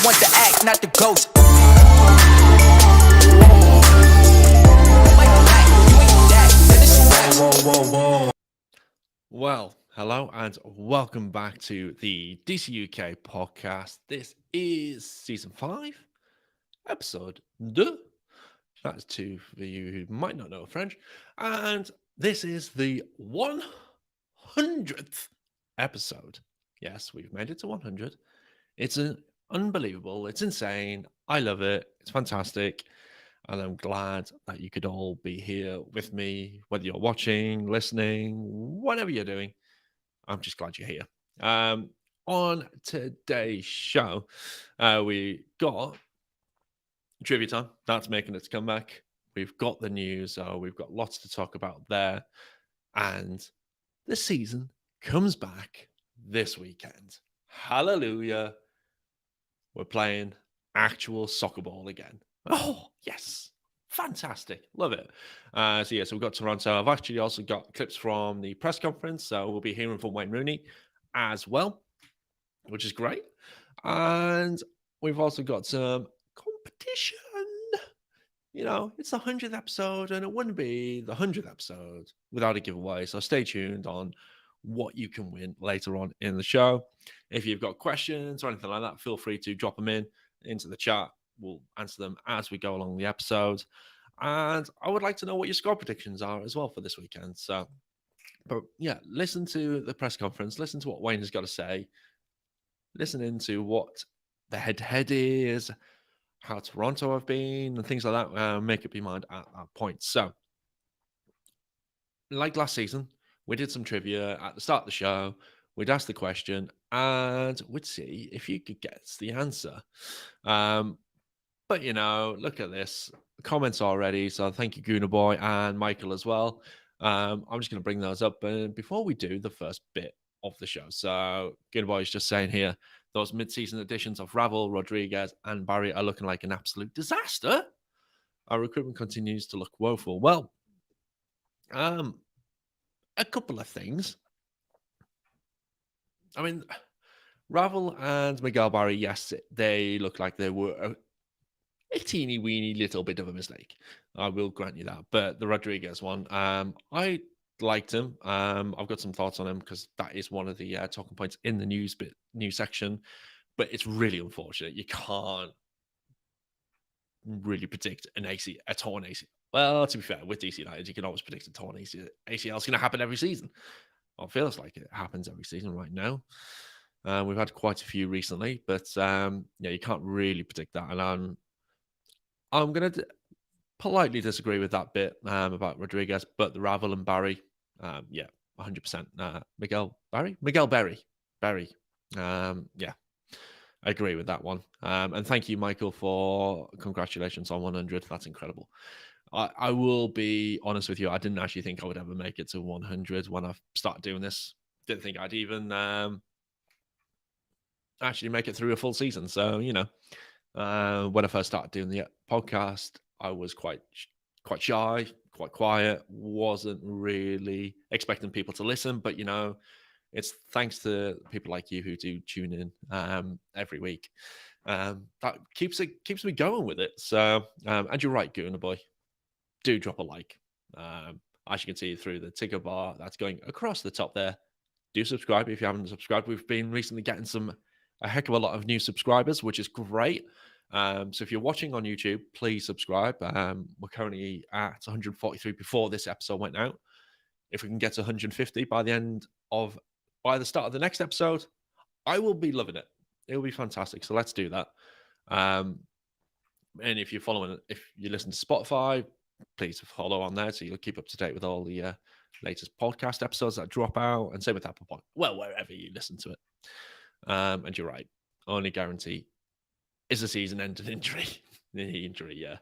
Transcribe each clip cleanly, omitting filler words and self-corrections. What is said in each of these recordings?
want the act, not the ghost. Whoa. Well, hello and welcome back to the DCUK Podcast. This is Season 5, Episode 2. That's 2 for you who might not know French. And this is the 100th episode. Yes, we've made it to 100. It's unbelievable. It's insane. I love it. It's fantastic. And I'm glad that you could all be here with me, whether you're watching, listening, whatever you're doing. I'm just glad you're here. On today's show, we got trivia time. That's making its comeback. We've got the news. So we've got lots to talk about there. And the season comes back this weekend. Hallelujah. We're playing actual soccer ball again. Oh, yes. Fantastic. Love it. So we've got Toronto. I've actually also got clips from the press conference. So we'll be hearing from Wayne Rooney as well, which is great. And we've also got some competition. You know, it's the 100th episode, and it wouldn't be the 100th episode without a giveaway. So stay tuned on what you can win later on in the show. If you've got questions or anything like that, feel free to drop them into the chat. We'll answer them as we go along the episode. And I would like to know what your score predictions are as well for this weekend. So, but yeah, listen to the press conference, listen to what Wayne has got to say, listen into what the head-to-head is, how Toronto have been, and things like that. Make up your mind at that point. So, like last season, we did some trivia at the start of the show. We'd ask the question, and we'd see if you could guess the answer. But, you know, look at this. Comments already. So thank you, Gooner Boy and Michael as well. I'm just going to bring those up. But before we do the first bit of the show, so Gooner Boy is just saying here, those mid-season additions of Ravel, Rodriguez, and Barry are looking like an absolute disaster. Our recruitment continues to look woeful. Well, a couple of things. I mean, Ravel and Miguel Barry, yes, they look like they were a teeny weeny little bit of a mistake. I will grant you that. But the Rodriguez one, I liked him. I've got some thoughts on him because that is one of the talking points in the news section. But it's really unfortunate. You can't really predict a torn ACL. Well, to be fair, with DC United, you can always predict a torn ACL. ACL is going to happen every season. Well, it feels like it happens every season right now. We've had quite a few recently, but you can't really predict that. And I'm going to politely disagree with that bit about Rodriguez, but the Ravel and Barry, 100%. Miguel Berry. I agree with that one. And thank you, Michael, for congratulations on 100. That's incredible. I will be honest with you. I didn't actually think I would ever make it to 100 when I started doing this. Didn't think I'd even actually make it through a full season. So, you know, when I first started doing the podcast, I was quite shy, quite quiet, wasn't really expecting people to listen. But, you know, it's thanks to people like you who do tune in every week. That keeps me going with it. So, and you're right, Gooner Boy. Do drop a like. As you can see through the ticker bar that's going across the top there. Do subscribe if you haven't subscribed. We've been recently getting a heck of a lot of new subscribers, which is great. So if you're watching on YouTube, please subscribe. We're currently at 143 before this episode went out. If we can get to 150 by the start of the next episode, I will be loving it. It will be fantastic. So let's do that. And if you're if you listen to Spotify, please follow on there so you'll keep up to date with all the latest podcast episodes that drop out. And same with Apple Podcast. Well, wherever you listen to it. And you're right. Only guarantee is a season-ending injury. The injury, yeah.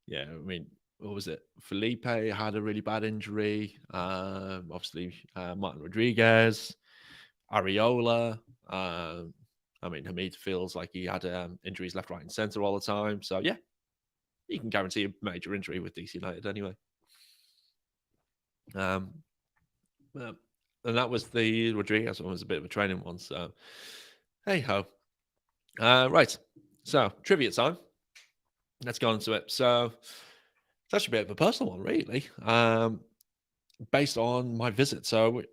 Yeah, I mean, what was it? Felipe had a really bad injury. Obviously, Martin Rodriguez, Areola. Hamid feels like he had injuries left, right, and center all the time. So, yeah, you can guarantee a major injury with DC United anyway. And that was the Rodriguez one, was a bit of a training one. So, hey ho. Right. So, trivia time. Let's go into it. So, it's actually a bit of a personal one, really, based on my visit. So,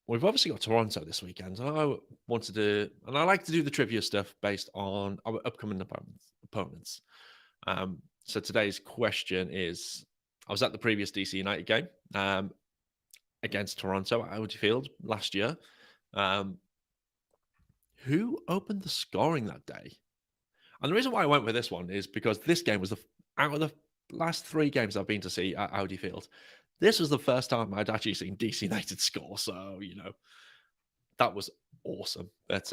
we've obviously got Toronto this weekend. And I like to do the trivia stuff based on our upcoming opponents. So, today's question is I was at the previous DC United game against Toronto at Audi Field last year. Who opened the scoring that day? And the reason why I went with this one is because this game was out of the last 3 games I've been to see at Audi Field, this was the first time I'd actually seen DC United score. So, that was awesome. But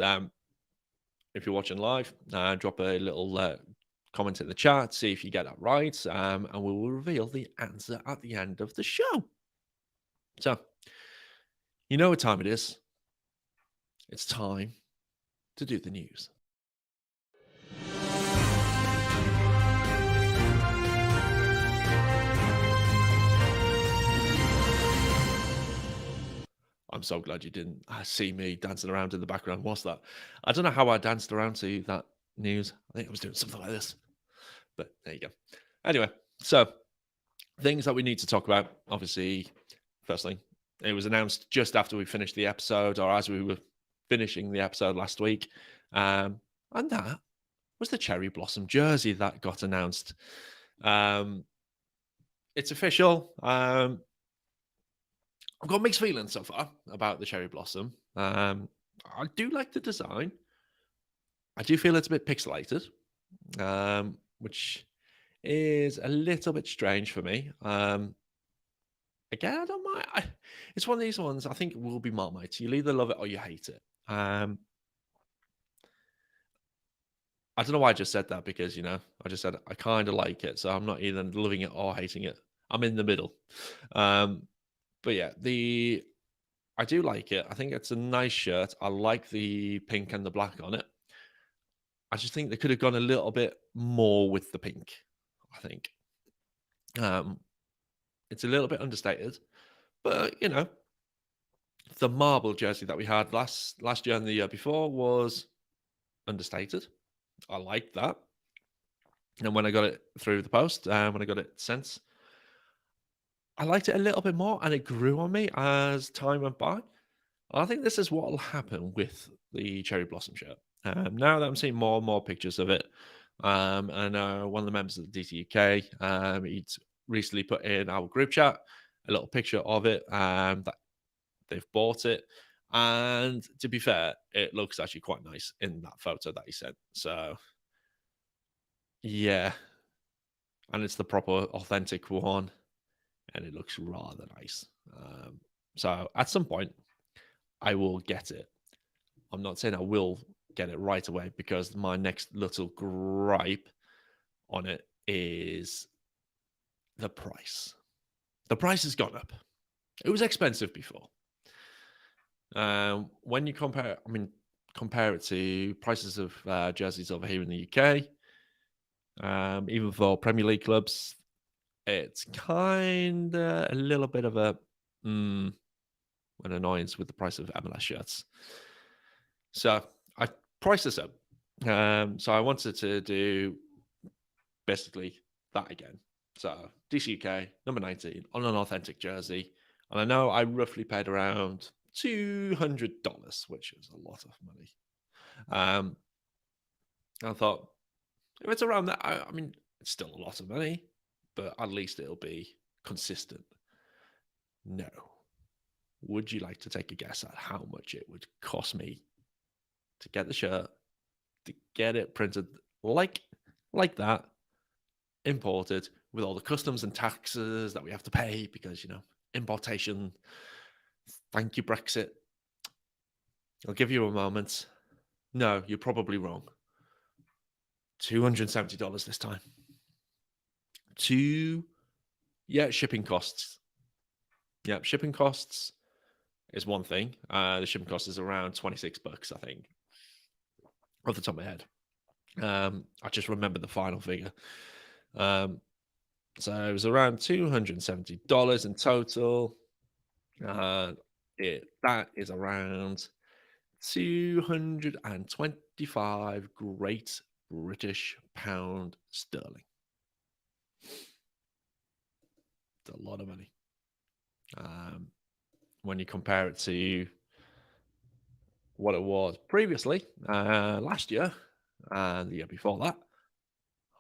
if you're watching live, drop a little comment in the chat, see if you get that right, and we will reveal the answer at the end of the show. So, you know what time it is. It's time to do the news. I'm so glad you didn't see me dancing around in the background. What's that? I don't know how I danced around to that news. I think I was doing something like this. But there you go. Anyway, so things that we need to talk about. Obviously, firstly, it was announced just after we finished the episode, or as we were finishing the episode last week. And that was the Cherry Blossom jersey that got announced. It's official. I've got mixed feelings so far about the Cherry Blossom. I do like the design. I do feel it's a bit pixelated, which is a little bit strange for me. Again, I don't mind. It's one of these ones I think will be Marmite. You'll either love it or you hate it. I don't know why I just said that because, I just said I kind of like it. So I'm not either loving it or hating it. I'm in the middle. But yeah, I do like it. I think it's a nice shirt. I like the pink and the black on it. I just think they could have gone a little bit more with the pink, I think. It's a little bit understated, but the marble jersey that we had last year and the year before was understated. I liked that. And when I got it through the post, when I got it sent, I liked it a little bit more, and it grew on me as time went by. I think this is what will happen with the Cherry Blossom shirt. Now that I'm seeing more and more pictures of it, and one of the members of the DCUK, he'd recently put in our group chat a little picture of it, that they've bought it. And to be fair, it looks actually quite nice in that photo that he sent. So, yeah. And it's the proper, authentic one. And it looks rather nice. So, at some point, I will get it. I'm not saying I will get it right away because my next little gripe on it is the price. The price has gone up. It was expensive before. When you compare it to prices of jerseys over here in the UK, even for Premier League clubs, it's kind of a little bit of an annoyance with the price of MLS shirts. So I priced this up. So I wanted to do basically that again. So DCUK, number 19, on an authentic jersey. And I know I roughly paid around $200, which is a lot of money. I thought, if it's around that, I mean, it's still a lot of money, but at least it'll be consistent. No. Would you like to take a guess at how much it would cost me to get the shirt, to get it printed like that, imported with all the customs and taxes that we have to pay because, importation. Thank you, Brexit. I'll give you a moment. No, you're probably wrong. $270 this time. Shipping costs. Yeah, shipping costs is one thing. The shipping cost is around $26, I think, off the top of my head. I just remember the final figure. So it was around $270 in total. That is around 225 great British pound sterling. It's a lot of money. When you compare it to what it was previously, last year and the year before that,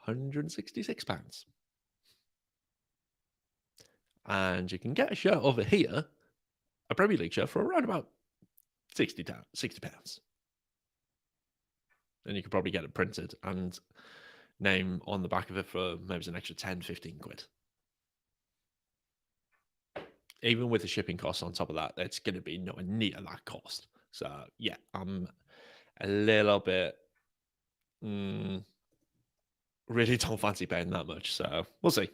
£166. And you can get a shirt over here, a Premier League shirt, for around about £60. And you could probably get it printed and name on the back of it for maybe an extra 10, 15 quid. Even with the shipping costs on top of that, it's going to be nowhere near that cost. So, yeah, I'm a little bit... really don't fancy paying that much. So, we'll see.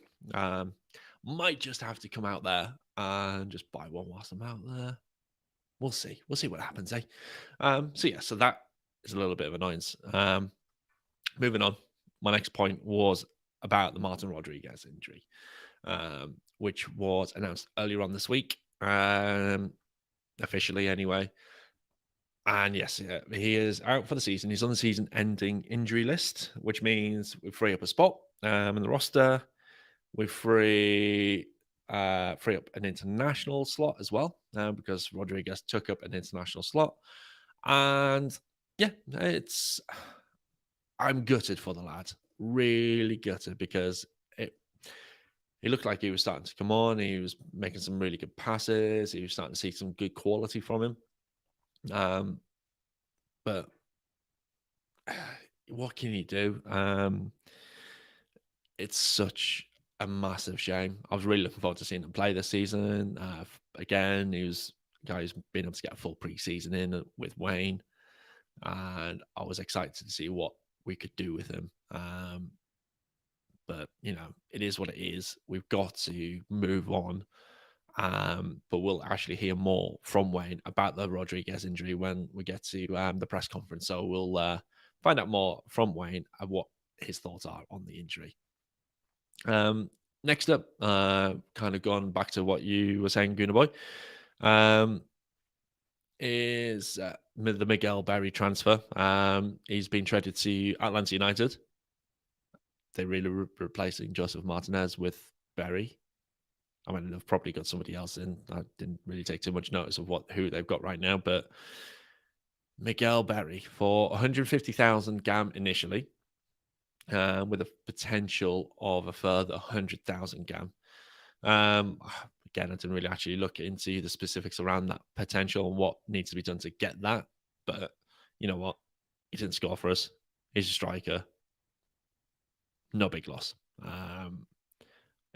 Might just have to come out there and just buy one whilst I'm out there. We'll see. We'll see what happens, eh? So that is a little bit of annoyance. Moving on. My next point was about the Martin Rodriguez injury, which was announced earlier on this week, officially anyway. And yes, he is out for the season. He's on the season-ending injury list, which means we free up a spot in the roster. We free up an international slot as well, because Rodriguez took up an international slot. And yeah, I'm gutted for the lad. Really gutted, because he looked like he was starting to come on. He was making some really good passes. He was starting to see some good quality from him. But what can you do? It's such a massive shame. I was really looking forward to seeing him play this season. Again, he was a guy who's been able to get a full preseason in with Wayne, and I was excited to see what we could do with him. But it is what it is. We've got to move on. But we'll actually hear more from Wayne about the Rodriguez injury when we get to the press conference. So we'll find out more from Wayne and what his thoughts are on the injury. Next up, kind of going back to what you were saying, Gooner Boy, is the Miguel Berry transfer. He's been traded to Atlanta United. They're really replacing Joseph Martinez with Berry. I mean, they've probably got somebody else in. I didn't really take too much notice of who they've got right now, but Miguel Berry for 150,000 GAM initially, with a potential of a further 100,000 GAM. Again, I didn't really actually look into the specifics around that potential and what needs to be done to get that. But you know what? He didn't score for us. He's a striker. No big loss.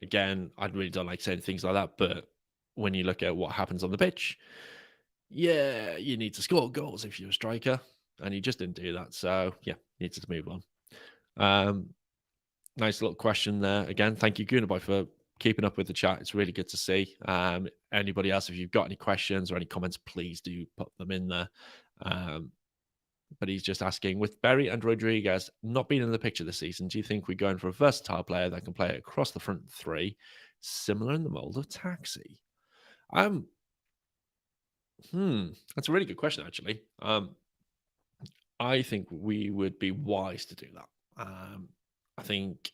Again, I really don't like saying things like that, but when you look at what happens on the pitch, yeah, you need to score goals if you're a striker, and he just didn't do that. So, yeah, needs to move on. Nice little question there. Again, thank you, Goonerboy, for keeping up with the chat. It's really good to see. Anybody else, if you've got any questions or any comments, please do put them in there. But he's just asking, with Berry and Rodriguez not being in the picture this season, do you think we're going for a versatile player that can play across the front three, similar in the mold of Taxi? That's a really good question, actually. I think we would be wise to do that. I think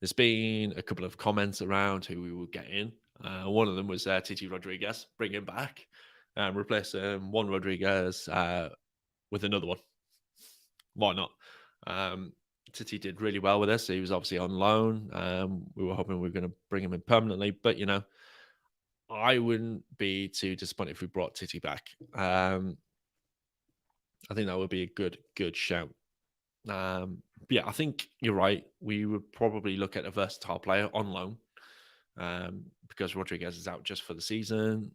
there's been a couple of comments around who we would get in. One of them was Titi Rodriguez, bring him back, replace one Rodriguez with another one. Why not? Titi did really well with us. He was obviously on loan. We were hoping we were going to bring him in permanently, but I wouldn't be too disappointed if we brought Titi back. I think that would be a good shout. Yeah, I think you're right. We would probably look at a versatile player on loan, because Rodriguez is out just for the season.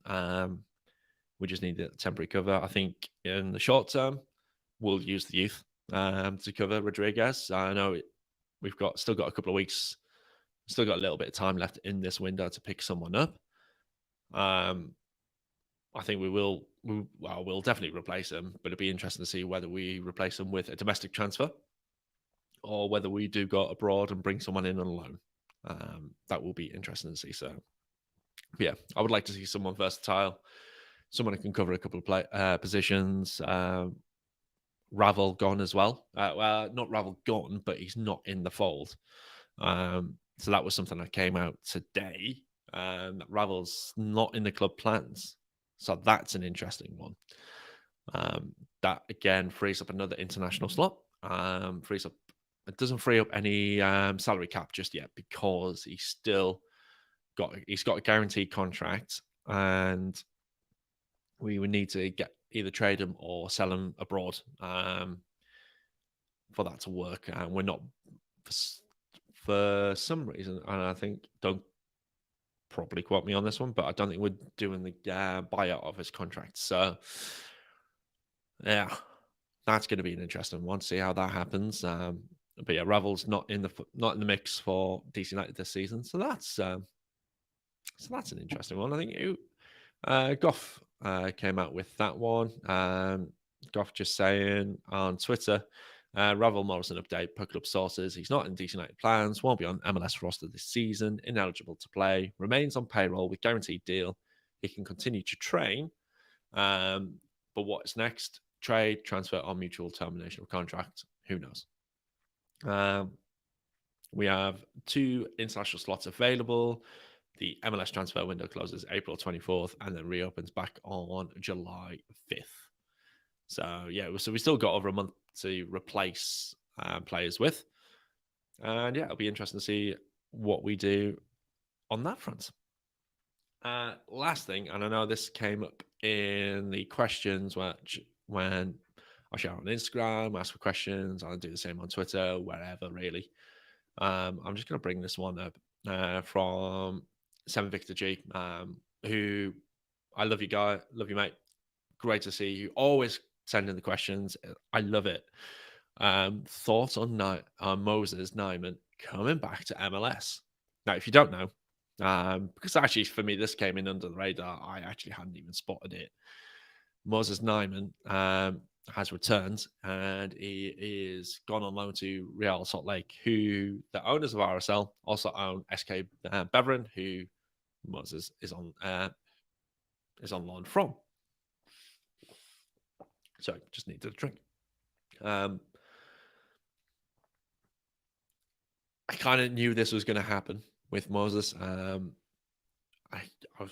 We just need a temporary cover. I think in the short term, we'll use the youth to cover Rodriguez. I know we've still got a couple of weeks, still got a little bit of time left in this window to pick someone up. I think we'll definitely replace him, but it'd be interesting to see whether we replace him with a domestic transfer or whether we do go abroad and bring someone in on loan. That will be interesting to see. So, yeah, I would like to see someone versatile, someone who can cover a couple of positions, Ravel gone as well. Well, not Ravel gone, but he's not in the fold. So that was something that came out today. That Ravel's not in the club plans. So that's an interesting one. That again frees up another international slot. Frees up. It doesn't free up any salary cap just yet because he's got a guaranteed contract, and we would need to either trade him or sell him abroad for that to work. And we're not, for some reason, and I think, don't probably quote me on this one, but I don't think we're doing the buyout of his contract. So yeah, that's going to be an interesting one. See how that happens. But yeah, Ravel's not in the mix for DC United this season, so that's an interesting one. I think Goff came out with that one. Goff just saying on Twitter, Ravel Morrison update, per club sources, he's not in DC United plans, won't be on MLS roster this season, ineligible to play, remains on payroll with guaranteed deal. He can continue to train, but what's next? Trade, transfer, or mutual termination of contract? Who knows? We have 2 international slots available. The MLS transfer window closes April 24th and then reopens back on July 5th. So, yeah, so we still got over a month to replace players with. And, yeah, it'll be interesting to see what we do on that front. Last thing, and I know this came up in the questions when I share on Instagram, ask for questions, I'll do the same on Twitter, wherever, really. I'm just going to bring this one up from 7 Victor G, who, I love you, guy. Love you, mate. Great to see you. Always sending the questions. I love it. Thoughts on Moses Nyman coming back to MLS? Now, if you don't know, because actually for me, this came in under the radar. I actually hadn't even spotted it. Moses Nyman has returned, and he is gone on loan to Real Salt Lake, who the owners of RSL also own SK Beveren, who Moses is on loan from. Sorry, just needed a drink. I kind of knew this was going to happen with Moses. I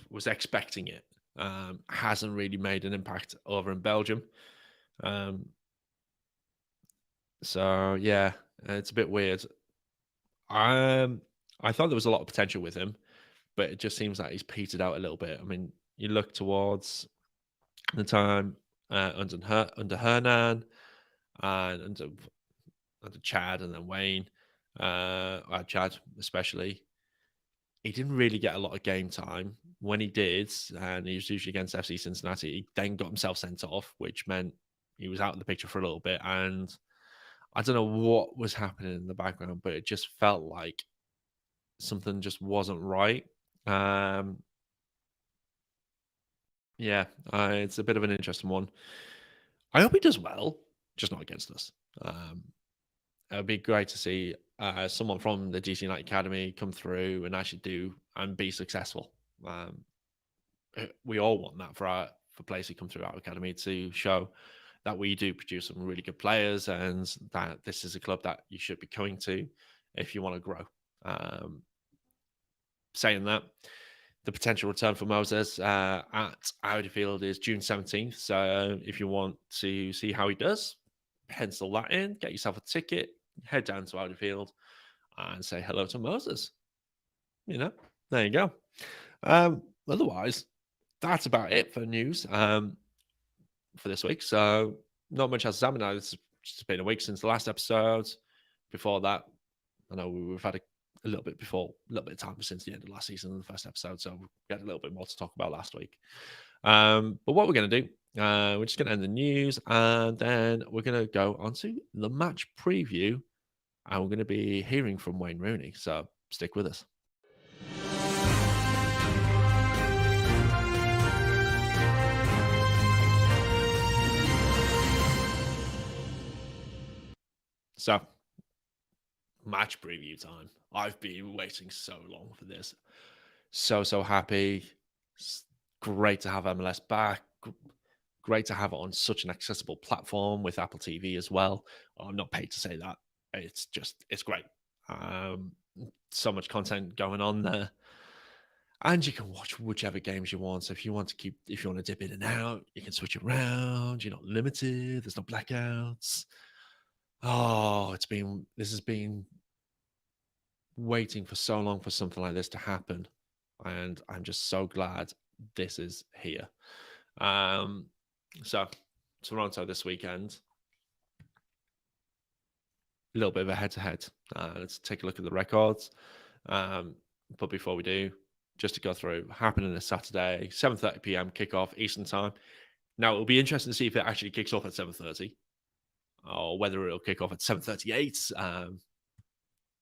was expecting it. Hasn't really made an impact over in Belgium. So yeah, it's a bit weird. I thought there was a lot of potential with him, but it just seems like he's petered out a little bit. I mean, you look towards the time under Hernan and under Chad and then Wayne, Chad especially. He didn't really get a lot of game time. When he did, and he was usually against FC Cincinnati, he then got himself sent off, which meant he was out of the picture for a little bit. And I don't know what was happening in the background, but it just felt like something just wasn't right. Yeah, it's a bit of an interesting one. I hope he does well, just not against us. It would be great to see someone from the DC United Academy come through and actually do and be successful. We all want that for players who come through our academy, to show that we do produce some really good players and that this is a club that you should be going to if you want to grow. Saying that, the potential return for Moses at Audi Field is June 17th. So if you want to see how he does, pencil that in, get yourself a ticket, head down to Audi Field and say hello to Moses. There you go. Otherwise, that's about it for news for this week. So not much has happened. It's just been a week since the last episode. Before that, I know we've had a little bit of time since the end of last season and the first episode, so we had a little bit more to talk about last week. But what we're going to do, we're just going to end the news, and then we're going to go on to the match preview, and we're going to be hearing from Wayne Rooney. So stick with us. So, match preview time. I've been waiting so long for this. So happy. It's great to have MLS back. Great to have it on such an accessible platform with Apple TV as well. I'm not paid to say that. It's great. So much content going on there. And you can watch whichever games you want. So if you want to dip in and out, you can switch around. You're not limited. There's no blackouts. Oh, this has been waiting for so long for something like this to happen. And I'm just so glad this is here. So Toronto this weekend, a little bit of a head-to-head. Let's take a look at the records. But before we do, just to go through, happening this Saturday, 7:30 p.m. kickoff Eastern time. Now, it'll be interesting to see if it actually kicks off at 7:30 or whether it'll kick off at 7:38.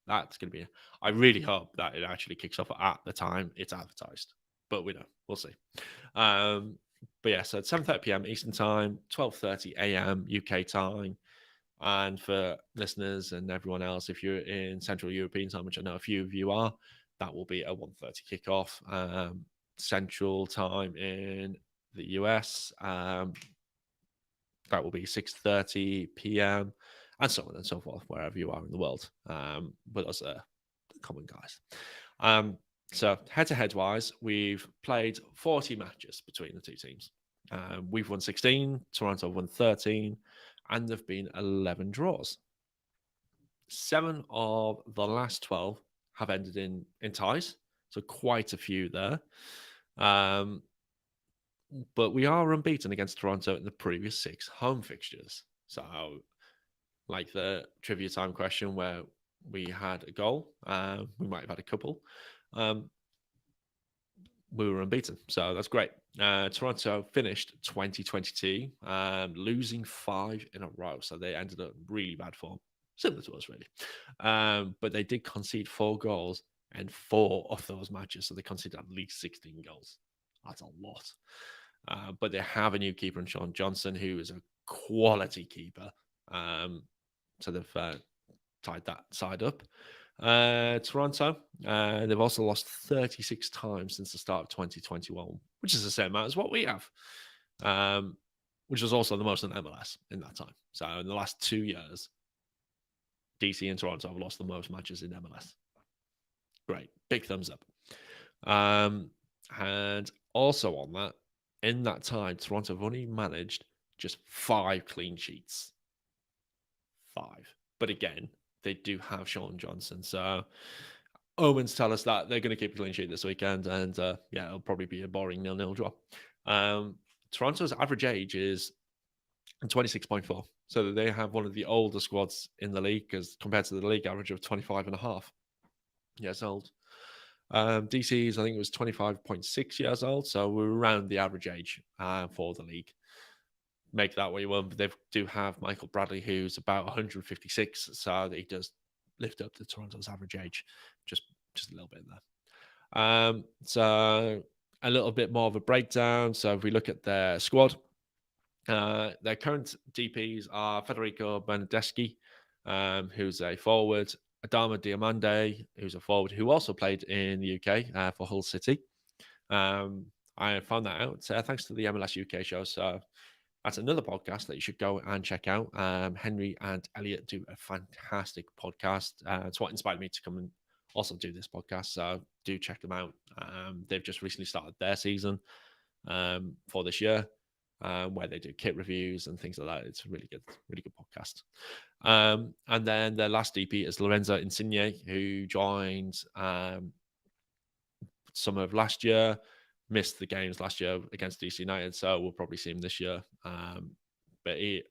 That's going to be... I really hope that it actually kicks off at the time it's advertised. But we'll see. But yeah, so it's 7:30 p.m. Eastern time, 12:30 a.m. UK time. And for listeners and everyone else, if you're in Central European time, which I know a few of you are, that will be a 1:30 kickoff. Central time in the US, that will be 6:30 p.m. and so on and so forth, wherever you are in the world. But those are the common guys. So head-to-head wise, we've played 40 matches between the two teams. We've won 16, Toronto won 13, and there have been 11 draws. 7 of the last 12 have ended in ties, so quite a few there. But we are unbeaten against Toronto in the previous 6 home fixtures. So, like the trivia time question where we had a goal, we might have had a couple. We were unbeaten, so that's great. Toronto finished 2022 losing 5 in a row, so they ended up really bad form, similar to us really. But they did concede 4 goals in 4 of those matches, so they conceded at least 16 goals. That's a lot. But they have a new keeper in Sean Johnson, who is a quality keeper. So they've tied that side up. Toronto, they've also lost 36 times since the start of 2021, which is the same amount as what we have, which is also the most in MLS in that time. So in the last 2 years, DC and Toronto have lost the most matches in MLS. Great. Big thumbs up. And also on that, in that time, Toronto have only managed just 5 clean sheets. 5. But again, they do have Sean Johnson. So omens tell us that they're going to keep a clean sheet this weekend. And yeah, it'll probably be a boring 0-0 draw. Toronto's average age is 26.4. So they have one of the older squads in the league as compared to the league average of 25.5 years old. DC's, I think it was 25.6 years old. So we're around the average age for the league. Make that what you want, but they do have Michael Bradley, who's about 156, so he does lift up the Toronto's average age just a little bit there. So a little bit more of a breakdown. So if we look at their squad, their current DPs are Federico Bernardeschi, who's a forward, Adama Diamande, who's a forward who also played in the UK for Hull City. I found that out thanks to the MLS UK show. So that's another podcast that you should go and check out. Henry and Elliot do a fantastic podcast. It's what inspired me to come and also do this podcast. So do check them out. They've just recently started their season for this year, where they do kit reviews and things like that. It's a really good podcast. And then their last DP is Lorenzo Insigne, who joined summer of last year. Missed the games last year against DC United, so we'll probably see him this year. But you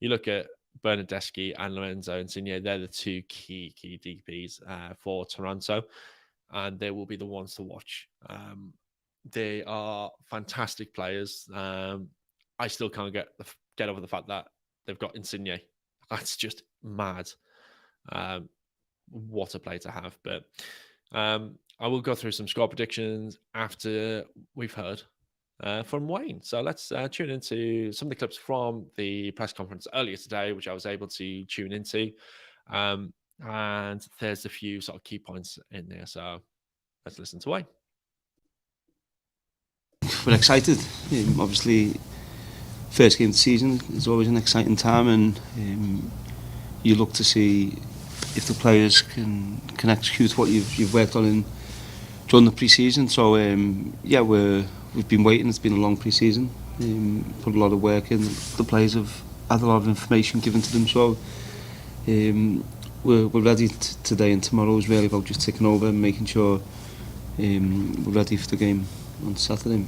look at Bernardeschi and Lorenzo Insigne, they're the 2 key DPs for Toronto, and they will be the ones to watch. They are fantastic players. I still can't get over the fact that they've got Insigne. That's just mad. What a play to have. But I will go through some score predictions after we've heard from Wayne. So let's tune into some of the clips from the press conference earlier today, which I was able to tune into. And there's a few sort of key points in there. So let's listen to Wayne. We're excited. Obviously, first game of the season is always an exciting time, and you look to see if the players can execute what you've worked on during the pre-season. So yeah, we've been waiting. It's been a long pre-season. Put a lot of work in. The players have had a lot of information given to them. So we're ready today, and tomorrow is really about just ticking over and making sure we're ready for the game on Saturday.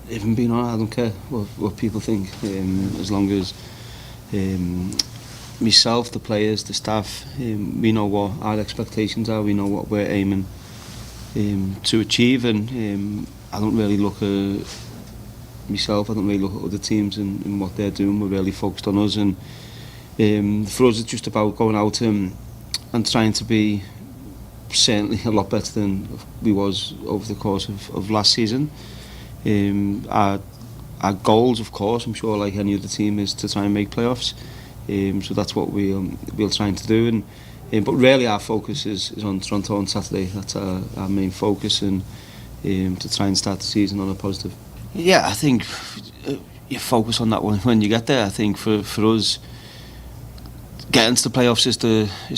If I'm being honest, I don't care what people think, as long as myself, the players, the staff, we know what our expectations are, we know what we're aiming to achieve, and I don't really look at myself, I don't really look at other teams and what they're doing. We're really focused on us, and for us it's just about going out and trying to be certainly a lot better than we was over the course of last season. Our goals, of course, I'm sure like any other team, is to try and make playoffs. So that's what we'll try to do, but really our focus is on Toronto on Saturday. That's our main focus, and to try and start the season on a positive. Yeah, I think you focus on that one when you get there. I think for us, getting to the playoffs is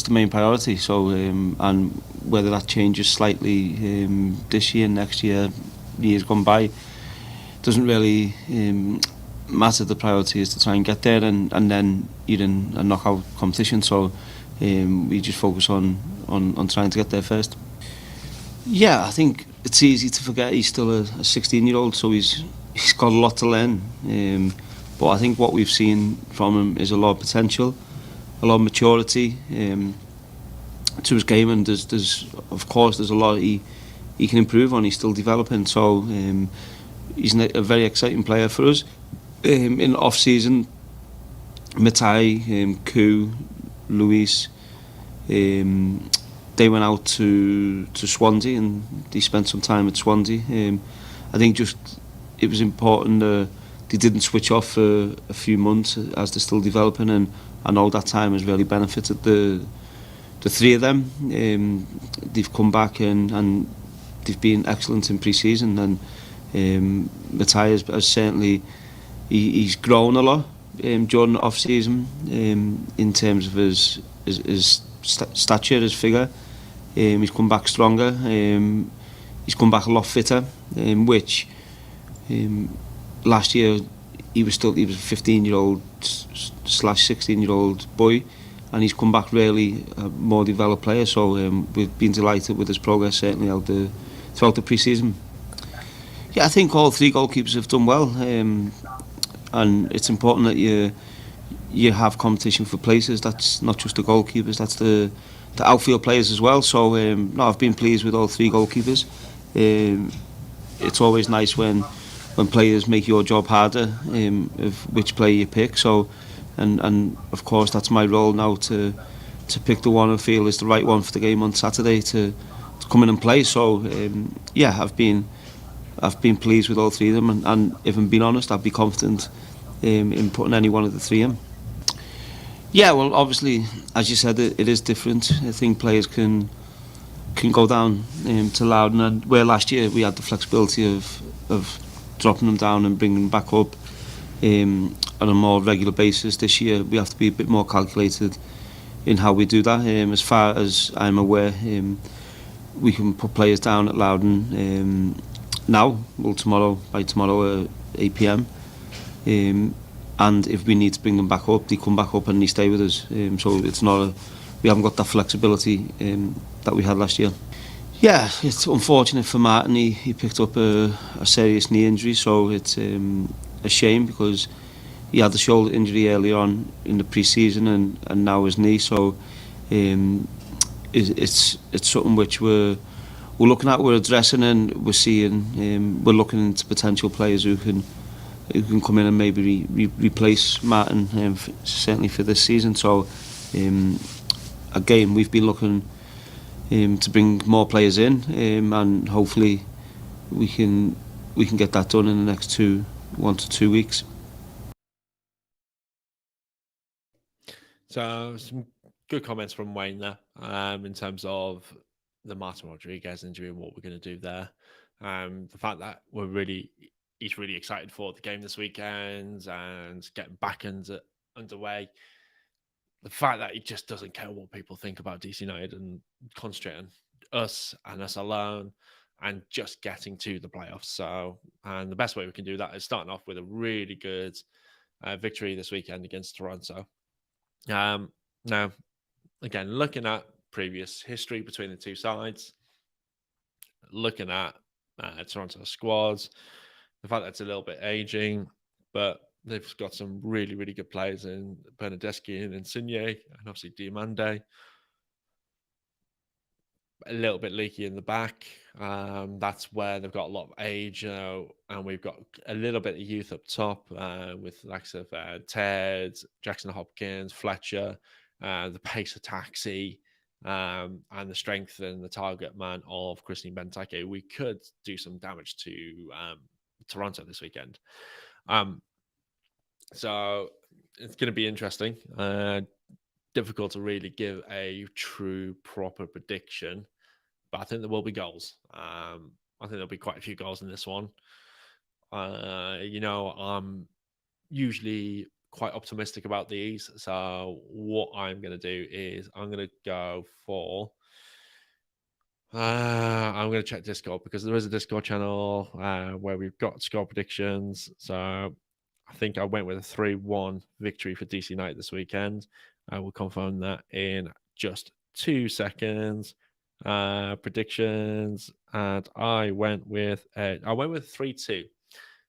the main priority. So and whether that changes slightly this year, next year, years gone by, doesn't really matter. The priority is to try and get there, and then you're in a knockout competition. So we just focus on trying to get there first. Yeah, I think it's easy to forget he's still a 16-year-old, so he's got a lot to learn. But I think what we've seen from him is a lot of potential, a lot of maturity to his game, and there's of course there's a lot he can improve on. He's still developing, so he's a very exciting player for us. In off season, Matai, Koo, Luis, they went out to Swansea, and they spent some time at Swansea. I think just it was important they didn't switch off for a few months as they're still developing, and I know that time has really benefited the three of them. They've come back and they've been excellent in pre-season, and Matthias has certainly he's grown a lot during the off season in terms of his stature, his figure. He's come back stronger. He's come back a lot fitter, which last year he was a 15-year-old slash 16-year-old boy, and he's come back really a more developed player. So we've been delighted with his progress, certainly throughout the pre-season. Yeah, I think all three goalkeepers have done well, and it's important that you have competition for places. That's not just the goalkeepers, that's the outfield players as well. So no, I've been pleased with all three goalkeepers. It's always nice when players make your job harder of which player you pick. So and of course that's my role now to pick the one I feel is the right one for the game on Saturday to come in and play. So yeah, I've been pleased with all three of them, and if I'm being honest, I'd be confident in putting any one of the three in. Yeah, well, obviously, as you said, it is different. I think players can go down to Loudon, and where last year we had the flexibility of dropping them down and bringing them back up on a more regular basis. This year we have to be a bit more calculated in how we do that. As far as I'm aware, we can put players down at Loudon now, well, by tomorrow at 8 p.m. And if we need to bring them back up, they come back up and they stay with us. So it's not we haven't got that flexibility that we had last year. Yeah, it's unfortunate for Martin. He picked up a serious knee injury, so it's a shame because he had the shoulder injury earlier on in the pre-season, and now his knee. So it's something which we're looking at, we're addressing, and we're seeing. We're looking into potential players who can come in and maybe replace Martin, certainly for this season. So again, we've been looking to bring more players in, and hopefully we can get that done in the next 1 to 2 weeks. So some good comments from Wayne there in terms of the Martin Rodriguez injury and what we're going to do there. The fact that we're really he's really excited for the game this weekend and getting back underway. The fact that he just doesn't care what people think about DC United and concentrate on us and us alone and just getting to the playoffs. So, and the best way we can do that is starting off with a really good victory this weekend against Toronto. Now, again, looking at previous history between the two sides, looking at Toronto squads, the fact that it's a little bit aging, but they've got some really, really good players in Bernadeschi and Insigne, and obviously Diomande. A little bit leaky in the back. That's where they've got a lot of age, and we've got a little bit of youth up top with likes of Ted, Jackson Hopkins, Fletcher, the pace of Taxi, and the strength and the target man of Christine Benteke. We could do some damage to Toronto this weekend. So it's going to be interesting. Difficult to really give a true, proper prediction, but I think there will be goals. I think there'll be quite a few goals in this one. I'm usually quite optimistic about these. So what I'm going to do is I'm going to go for... I'm going to check Discord because there is a Discord channel where we've got score predictions. So I think I went with a 3-1 victory for DC United this weekend. I will confirm that in just 2 seconds. Predictions, and I went with 3-2,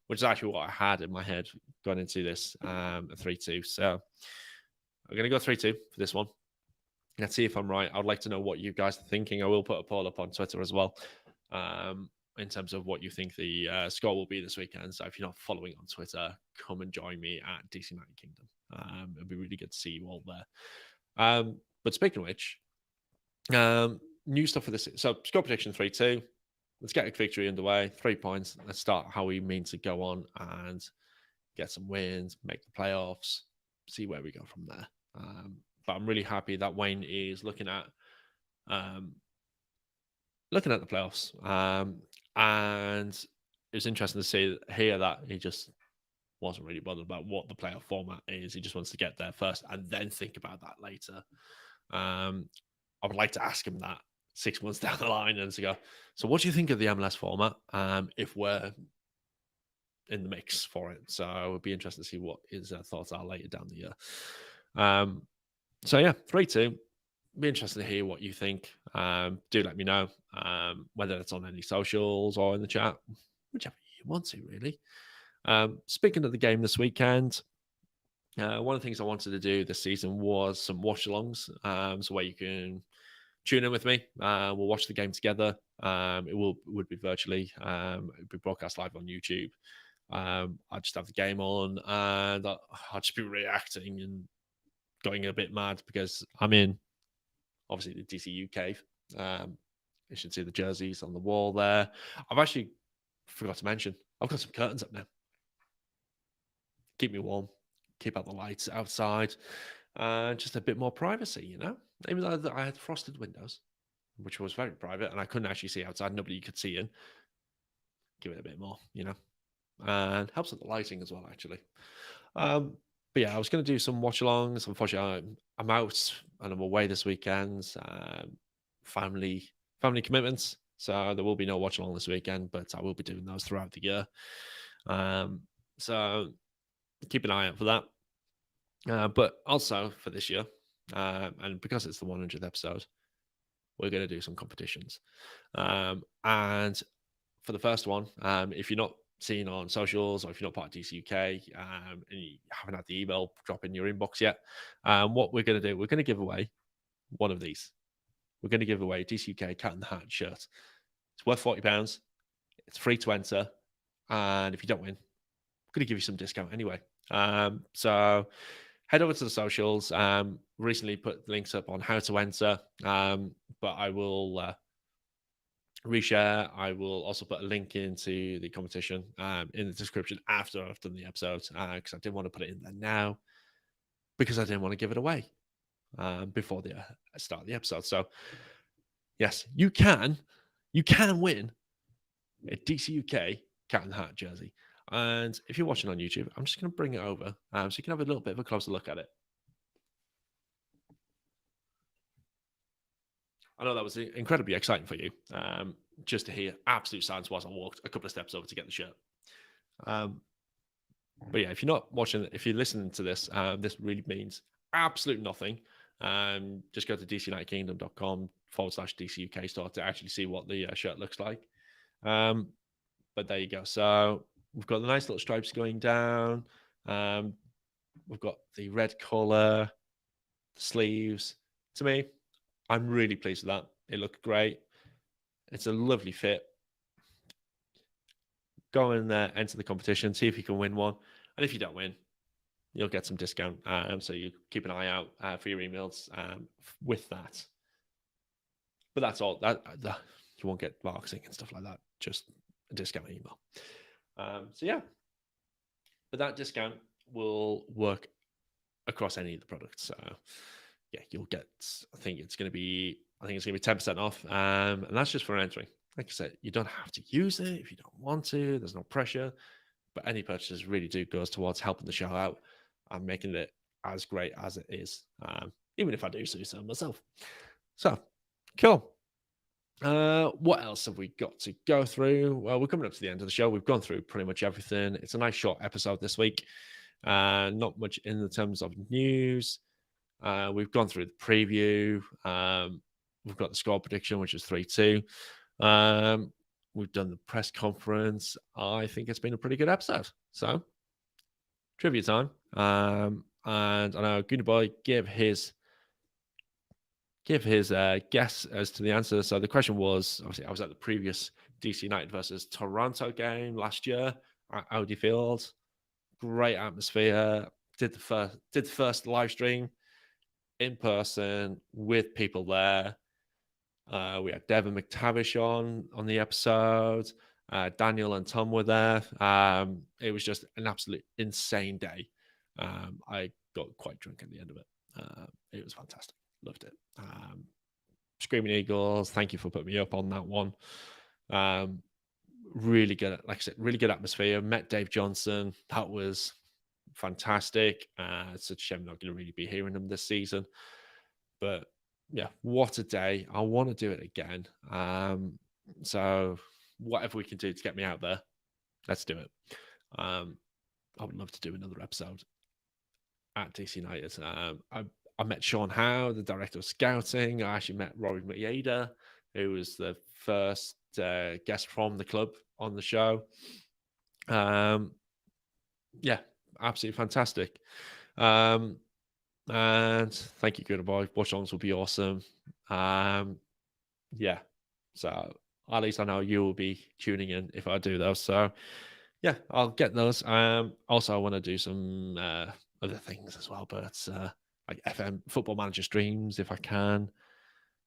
which is actually what I had in my head going into this 3-2. So I'm going to go 3-2 for this one. Let's see if I'm right. I'd like to know what you guys are thinking. I will put a poll up on Twitter as well in terms of what you think the score will be this weekend. So if you're not following on Twitter, come and join me at DC United Kingdom. It'll be really good to see you all there. But speaking of which, new stuff for this. So score prediction 3-2. Let's get a victory underway. 3 points. Let's start how we mean to go on and get some wins, make the playoffs, see where we go from there. But I'm really happy that Wayne is looking at the playoffs. And it was interesting to hear that he just wasn't really bothered about what the playoff format is. He just wants to get there first and then think about that later. I would like to ask him that 6 months down the line and to go, so what do you think of the MLS format if we're in the mix for it? So it would be interesting to see what his thoughts are later down the year. So yeah, 3-2. Be interested to hear what you think. Do let me know, whether it's on any socials or in the chat, whichever you want to, really. Speaking of the game this weekend, one of the things I wanted to do this season was some watch-alongs, so where you can tune in with me. We'll watch the game together. It would be virtually. It would be broadcast live on YouTube. I'll just have the game on, and I'll just be reacting and going a bit mad because I'm in, obviously, the DCUK. You should see the jerseys on the wall there. I've actually forgot to mention, I've got some curtains up now. Keep me warm, keep out the lights outside, just a bit more privacy, Even though I had frosted windows, which was very private, and I couldn't actually see outside, nobody could see in. Give it a bit more, and helps with the lighting as well, actually. But yeah, I was going to do some watch-alongs. Unfortunately, I'm out and I'm away this weekend. Family commitments, so there will be no watch-along this weekend, but I will be doing those throughout the year. So keep an eye out for that. But also for this year, and because it's the 100th episode, we're going to do some competitions. And for the first one, if you're not seen on socials or if you're not part of DCUK and you haven't had the email drop in your inbox yet, what we're going to do, we're going to give away one of these. We're going to give away a DCUK Cat in the Hat shirt. It's worth £40. It's free to enter. And if you don't win, we're going to give you some discount anyway. So head over to the socials. Recently put links up on how to enter, but I will reshare. I will also put a link into the competition in the description after I've done the episode, because I didn't want to put it in there now because I didn't want to give it away before the start of the episode. So yes, you can win a DCUK Cat in the Hat jersey. And if you're watching on YouTube, I'm just going to bring it over so you can have a little bit of a closer look at it. I know that was incredibly exciting for you, just to hear absolute silence whilst I walked a couple of steps over to get the shirt. But yeah, if you're not watching, if you're listening to this, this really means absolute nothing. Just go to dcunitedkingdom.com/DCUK store to actually see what the shirt looks like. But there you go. So we've got the nice little stripes going down. We've got the red color, the sleeves. To me, I'm really pleased with that. It looked great. It's a lovely fit. Go in there, enter the competition, see if you can win one. And if you don't win, you'll get some discount. So you keep an eye out for your emails with that. But that's all. That you won't get marketing and stuff like that. Just a discount email. So yeah. But that discount will work across any of the products. So yeah, you'll get, I think it's going to be 10% off. And that's just for entering. Like I said, you don't have to use it if you don't want to. There's no pressure. But any purchases really goes towards helping the show out and making it as great as it is, even if I do so myself. So, cool. What else have we got to go through? Well, we're coming up to the end of the show. We've gone through pretty much everything. It's a nice short episode this week. Not much in the terms of news. We've gone through the preview. We've got the score prediction, which is 3-2. We've done the press conference. I think it's been a pretty good episode. So, trivia time. And I know Goody Boy give his guess as to the answer. So the question was, obviously, I was at the previous DC United versus Toronto game last year at Audi Field. Great atmosphere. Did the first live stream in person with people there. We had Devin McTavish on the episode. Daniel and Tom were there. It was just an absolute insane day. I got quite drunk at the end of it. It was fantastic. Loved it. Screaming Eagles, thank you for putting me up on that one. Really good, like I said, really good atmosphere. Met Dave Johnson. That was fantastic. It's such a shame I'm not going to really be hearing him this season. But yeah, what a day. I want to do it again. So whatever we can do to get me out there, let's do it. I would love to do another episode at DC United. I met Sean Howe, the director of scouting. I actually met Rory Maeda, who was the first guest from the club on the show. Yeah, absolutely fantastic. And thank you, good boy. Watch alongs will be awesome. Yeah, so at least I know you will be tuning in if I do those. So yeah, I'll get those. Also, I want to do some other things as well, but like FM Football Manager streams if I can.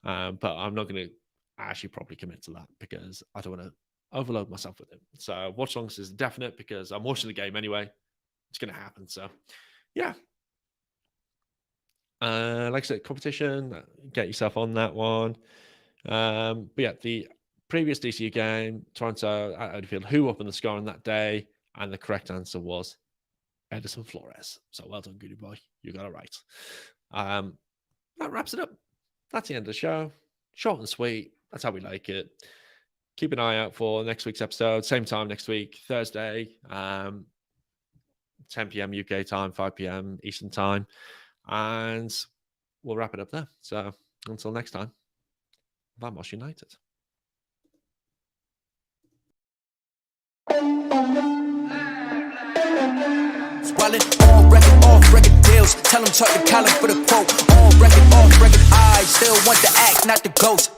But I'm not going to actually probably commit to that because I don't want to overload myself with it. So watch alongs is definite because I'm watching the game anyway. It's going to happen. So yeah. Like I said, competition, get yourself on that one. But yeah, the previous DCU game, Toronto at Audi Field, who opened the score on that day? And the correct answer was Edison Flores. So well done, Goody Boy. You got it right. That wraps it up. That's the end of the show. Short and sweet. That's how we like it. Keep an eye out for next week's episode. Same time next week, Thursday, 10 p.m. UK time, 5 p.m. Eastern time. And we'll wrap it up there. So until next time, Vamos United. Swallowed on record, off record deals. Tell them tuck the collar for the quote. On record, off record, I still want the act, not the ghost.